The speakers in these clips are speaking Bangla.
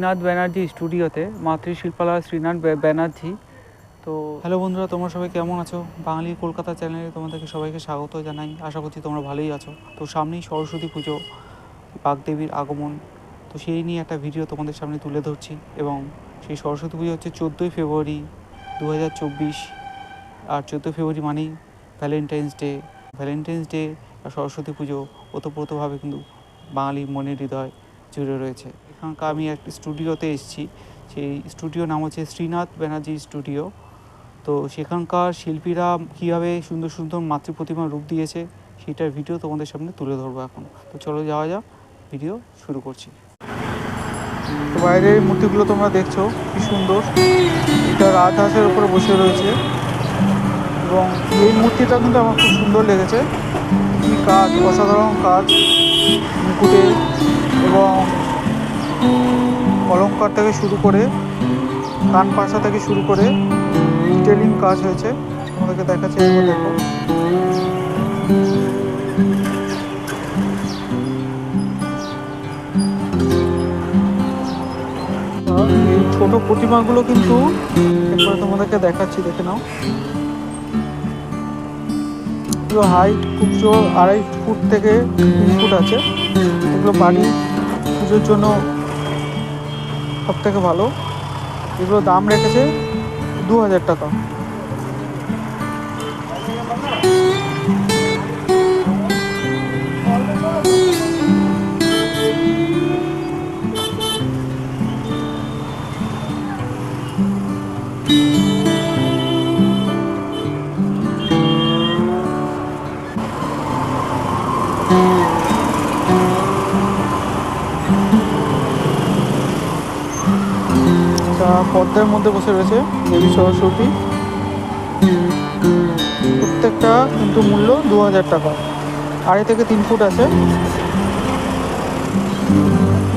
শ্রীনাথ ব্যানার্জি স্টুডিওতে, মাতৃশিল্পালয় শ্রীনাথ ব্যানার্জি। তো হ্যালো বন্ধুরা, তোমরা সবাই কেমন আছো? বাঙালি কলকাতা চ্যানেলে তোমাদেরকে সবাইকে স্বাগত জানাই। আশা করছি তোমরা ভালোই আছো। তো সামনেই সরস্বতী পুজো, বাগদেবীর আগমন, তো সেই নিয়ে একটা ভিডিও তোমাদের সামনে তুলে ধরছি। এবং সেই সরস্বতী পুজো হচ্ছে 14ই ফেব্রুয়ারি 2024। আর 14 ফেব্রুয়ারি মানেই ভ্যালেন্টাইন্স ডে আর সরস্বতী পুজো ওতপ্রোতভাবে কিন্তু বাঙালির মনের হৃদয় জুড়ে রয়েছে। এখানকার আমি একটা স্টুডিওতে এসেছি, সেই স্টুডিওর নাম হচ্ছে শ্রীনাথ ব্যানার্জি স্টুডিও। তো সেখানকার শিল্পীরা কীভাবে সুন্দর সুন্দর মাতৃপ্রতিমার রূপ দিয়েছে সেটার ভিডিও তোমাদের সামনে তুলে ধরবো এখন। তো চলো যাওয়া যাক, ভিডিও শুরু করছি। তো বাইরের মূর্তিগুলো তোমরা দেখছো কি সুন্দর, এটা রাজহাঁসের উপরে বসে রয়েছে। এবং এই মূর্তিটা কিন্তু আমার খুব সুন্দর লেগেছে। কি কাজ, অসাধারণ কাজ, মুকুটে এবং অলঙ্কার থেকে শুরু করে কান পাশা থেকে শুরু করে ডিটেলিং কাজ হয়েছে। তোমাদেরকে দেখাচ্ছি, এগুলো দেখো। এই ছোট প্রতিমাগুলো কিন্তু একবারে তোমাদেরকে দেখাচ্ছি, দেখে নাও। এগুলো হাইট খুব জোর 2.5 ফুট থেকে 3 ফুট আছে। এগুলো বাড়ি পুজোর জন্য সব থেকে ভালো। এগুলো দাম রেখেছে 2000 টাকা। পদ্মের মধ্যে বসে রয়েছে দেবী সরস্বতী। প্রত্যেকটা কিন্তু মূল্য 2000 টাকা, 2.5 থেকে 3 ফুট আছে।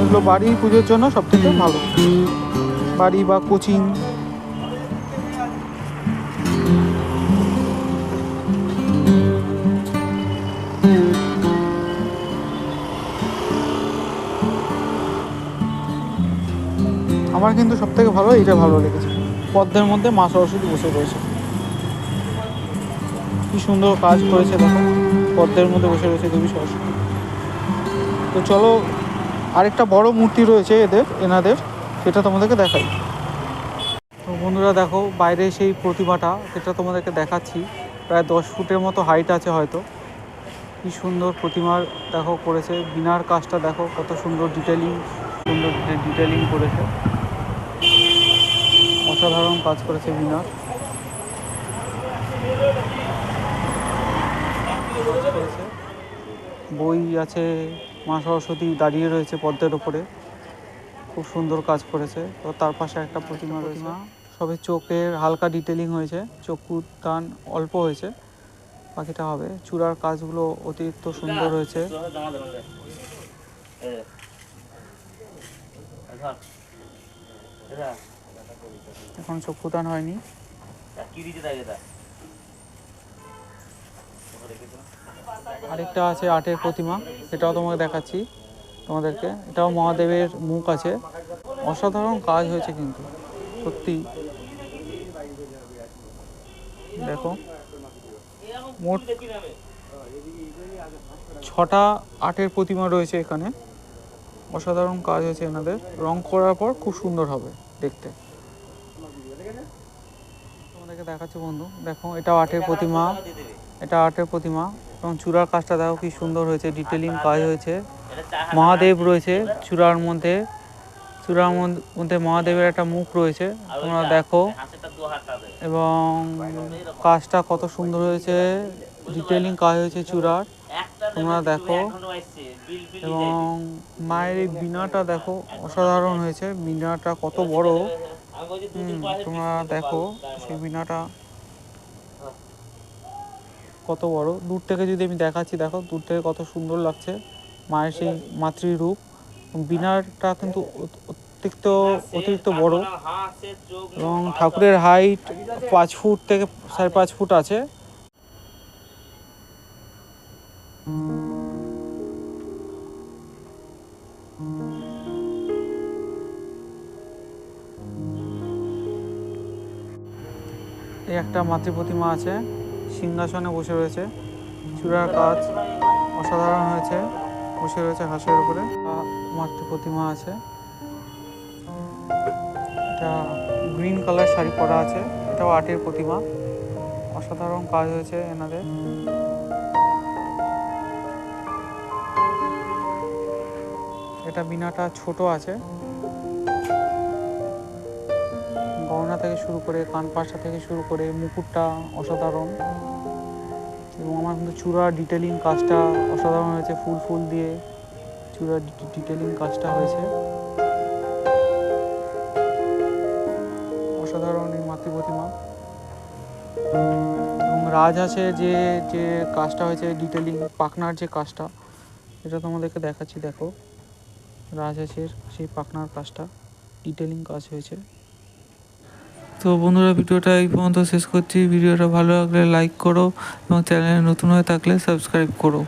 এগুলো বাড়ি পুজোর জন্য সব থেকে ভালো, বাড়ি বা কোচিং। আমার কিন্তু সব থেকে ভালো এইটা ভালো লেগেছে। পদ্মের মধ্যে মা সরস্বতী বসে রয়েছে, কি সুন্দর কাজ করেছে দেখো। পদ্মের মধ্যে বসে রয়েছে দেবী সরস্বতী। তো চলো, আরেকটা বড় মূর্তি রয়েছে এনাদের, সেটা তোমাদেরকে দেখাই। তো বন্ধুরা দেখো, বাইরে সেই প্রতিমাটা, সেটা তোমাদেরকে দেখাচ্ছি। প্রায় 10 ফুটের মতো হাইট আছে হয়তো। কি সুন্দর প্রতিমার দেখো করেছে। বিনার কাজটা দেখো, কত সুন্দর ডিটেলিং করেছে। অসাধারণ কাজ করেছে বিনার। বই আছে, মা সরস্বতী দাঁড়িয়ে রয়েছে পদ্মের ওপরে, খুব সুন্দর কাজ করেছে। তো তার পাশে একটা প্রতিমা রয়েছে, সবে চোখের হালকা ডিটেলিং হয়েছে, চক্ষুর টান অল্প হয়েছে, বাকিটা হবে। চূড়ার কাজগুলো অতিরিক্ত সুন্দর হয়েছে। এখন চক্ষুদান হয়নি। আরেকটা আছে আটের প্রতিমা, এটাও তোমাকে দেখাচ্ছি তোমাদেরকে। এটাও মহাদেবের মুখ আছে। অসাধারণ কাজ হয়েছে কিন্তু সত্যি। দেখো, মোট 6টা আটের প্রতিমা রয়েছে এখানে। অসাধারণ কাজ হয়েছে এনাদের। রং করার পর খুব সুন্দর হবে দেখতে। তোমাদেরকে দেখাচ্ছি বন্ধু, দেখো এটাও আটের প্রতিমা, এটা আটের প্রতিমা। এবং চূড়ার কাজটা দেখো কি সুন্দর হয়েছে, ডিটেলিং কাজ হয়েছে। মহাদেব রয়েছে চূড়ার মধ্যে, মহাদেবের একটা মুখ রয়েছে, তোমরা দেখো। এবং কাজটা কত সুন্দর হয়েছে, ডিটেলিং কাজ হয়েছে চূড়ার, তোমরা দেখো। এবং মায়ের এই বীণাটা দেখো, অসাধারণ হয়েছে। বীণাটা কত বড়, তোমরা দেখো সেই বীণাটা কত বড়। দূর থেকে যদি আমি দেখাচ্ছি, দেখো দূর থেকে কত সুন্দর লাগছে মায়ের সেই মাতৃরূপ। বীণাটা কিন্তু অতিরিক্ত বড়। এবং ঠাকুরের হাইট 5 ফুট থেকে 5.5 ফুট আছে। এই একটা মাতৃ প্রতিমা আছে, সিংহাসনে বসে রয়েছে, চূড়ার কাজ অসাধারণ হয়েছে, বসে রয়েছে হাঁসের উপরে। মাতৃ প্রতিমা আছে, এটা গ্রিন কালার শাড়ি পরা আছে, এটাও আর্টের প্রতিমা, অসাধারণ কাজ হয়েছে এনাদের। এটা বিনাটা ছোট আছে, গহনা থেকে শুরু করে কান পাশা থেকে শুরু করে মুকুটটা অসাধারণ, এবং আমার কিন্তু চূড়ার ডিটেলিং কাজটা অসাধারণ হয়েছে, ফুল ফুল দিয়ে চূড়ার ডিটেলিং কাজটা হয়েছে, অসাধারণ এই মাতৃ প্রতিমা। এবং রাজহাঁসের যে যে কাজটা হয়েছে ডিটেলিং, পাখনার যে কাজটা, এটা তোমাদেরকে দেখাচ্ছি, দেখো রাজহাঁসের সেই পাখনার কাজটা ডিটেলিং কাজ হয়েছে। তো বন্ধুরা, ভিডিওটা এই পর্যন্ত শেষ করছি। ভিডিওটা ভালো লাগলে লাইক করো এবং চ্যানেলে নতুন হয়ে থাকলে সাবস্ক্রাইব করো।